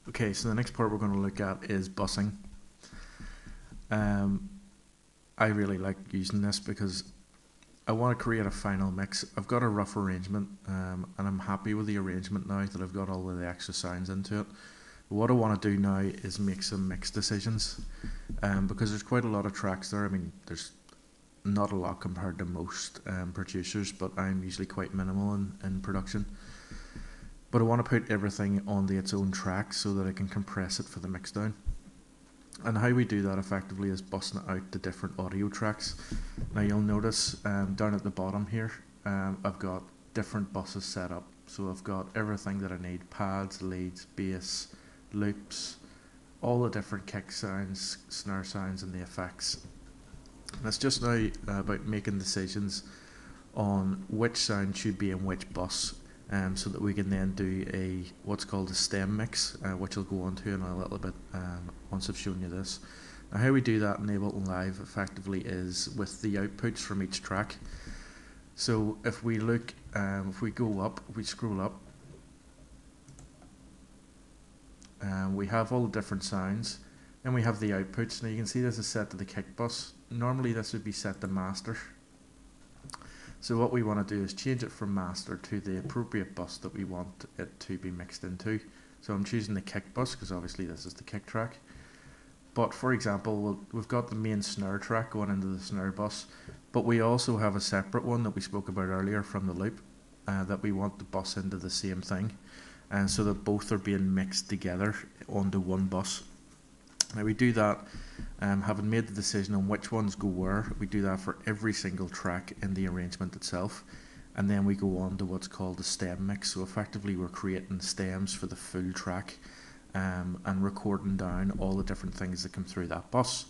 Okay, so the next part we're going to look at is busing. Um, I really like using this because I want to create a final mix. I've got a rough arrangement, and I'm happy with the arrangement now that I've got all of the extra sounds into it. What I want to do now is make some mix decisions, because there's quite a lot of tracks there. I mean, there's not a lot compared to most producers, but I'm usually quite minimal in production. But I want to put everything onto its own track so that I can compress it for the mix down. And how we do that effectively is busting it out to different audio tracks. Now you'll notice down at the bottom here, I've got different buses set up. So I've got everything that I need: pads, leads, bass, loops, all the different kick sounds, snare sounds, and the effects. And it's just now about making decisions on which sound should be in which bus, so that we can then do a what's called a stem mix, which I'll go on to in a little bit once I've shown you this. Now how we do that in Ableton Live effectively is with the outputs from each track. So if we look, if we go up, if we scroll up, we have all the different sounds, and we have the outputs. Now you can see this is set to the kick bus. Normally this would be set to master. So what we want to do is change it from master to the appropriate bus that we want it to be mixed into. So I'm choosing the kick bus because obviously this is the kick track. But for example, we've got the main snare track going into the snare bus, but we also have a separate one that we spoke about earlier from the loop, that we want to bus into the same thing, and so that both are being mixed together onto one bus. Now we do that, having made the decision on which ones go where. We do that for every single track in the arrangement itself, and then we go on to what's called the stem mix. So effectively we're creating stems for the full track, and recording down all the different things that come through that bus.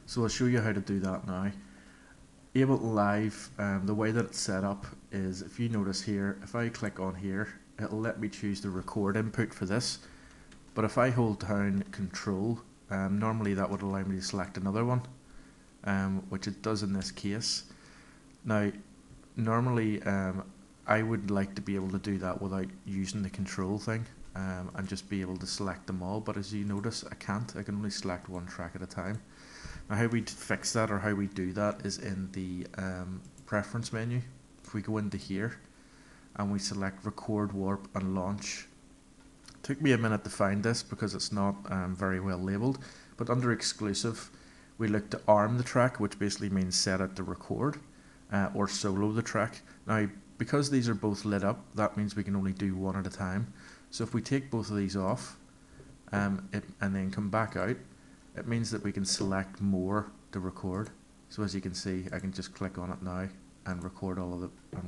So I'll show you how to do that now. Ableton Live, the way that it's set up is, if you notice here, if I click on here, it'll let me choose the record input for this. But if I hold down Control, normally that would allow me to select another one, which it does in this case. Now, normally I would like to be able to do that without using the control thing, and just be able to select them all. But as you notice, I can't. I can only select one track at a time. Now, how we fix that, or how we do that, is in the preference menu. If we go into here and we select Record, Warp, and Launch. Took me a minute to find this because it's not very well labelled, but under exclusive we look to arm the track, which basically means set it to record, or solo the track. Now because these are both lit up, that means we can only do one at a time. So if we take both of these off, and then come back out, it means that we can select more to record. So as you can see, I can just click on it now and record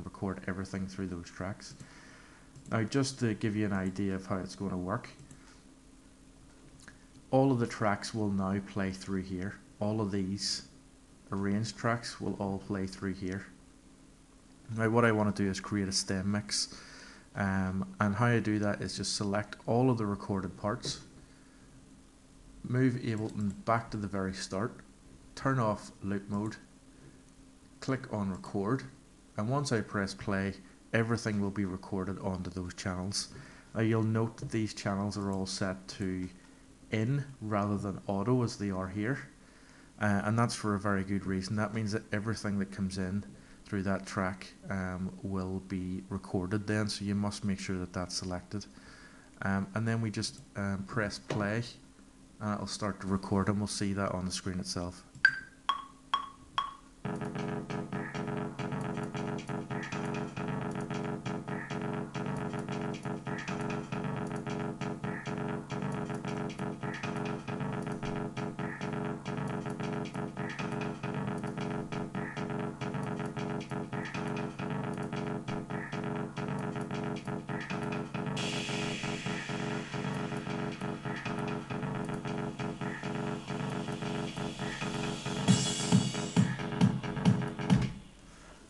record everything through those tracks. Now just to give you an idea of how it's going to work, all of the tracks will now play through here. All of these arranged tracks will all play through here. Now what I want to do is create a stem mix, and how I do that is just select all of the recorded parts, move Ableton back to the very start, turn off loop mode, click on record, and once I press play, everything will be recorded onto those channels. Now you'll note that these channels are all set to in rather than auto as they are here, and that's for a very good reason. That means that everything that comes in through that track will be recorded then, so you must make sure that that's selected, and then we just press play and it'll start to record, and we'll see that on the screen itself.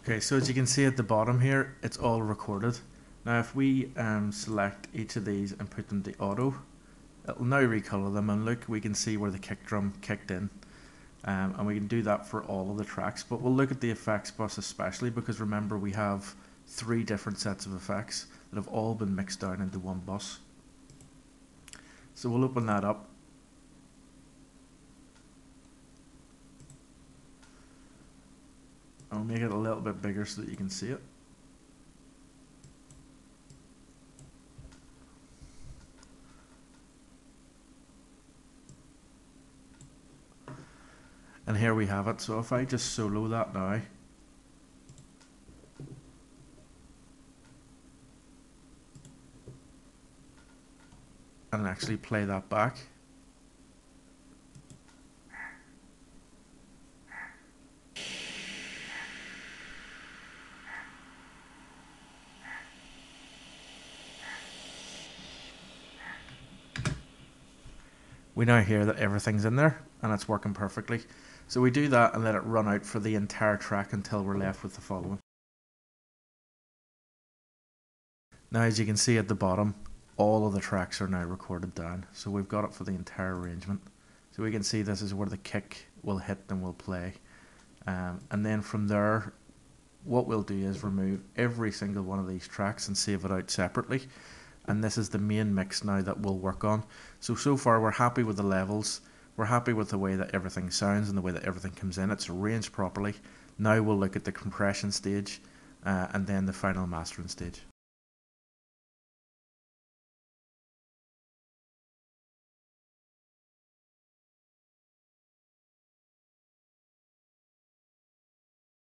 Okay, so as you can see at the bottom here, it's all recorded. Now if we select each of these and put them to auto, it'll now recolor them, and look, we can see where the kick drum kicked in, and we can do that for all of the tracks, but we'll look at the effects bus especially because remember we have 3 different sets of effects that have all been mixed down into one bus. So we'll open that up. I'll make it a little bit bigger so that you can see it. And here we have it. So if I just solo that now, and actually play that back, we now hear that everything's in there and it's working perfectly. So we do that and let it run out for the entire track until we're left with the following. Now as you can see at the bottom, all of the tracks are now recorded down. So we've got it for the entire arrangement. So we can see this is where the kick will hit and will play. And then from there, what we'll do is remove every single one of these tracks and save it out separately. And this is the main mix now that we'll work on. So far we're happy with the levels, we're happy with the way that everything sounds and the way that everything comes in, it's arranged properly. Now we'll look at the compression stage and then the final mastering stage.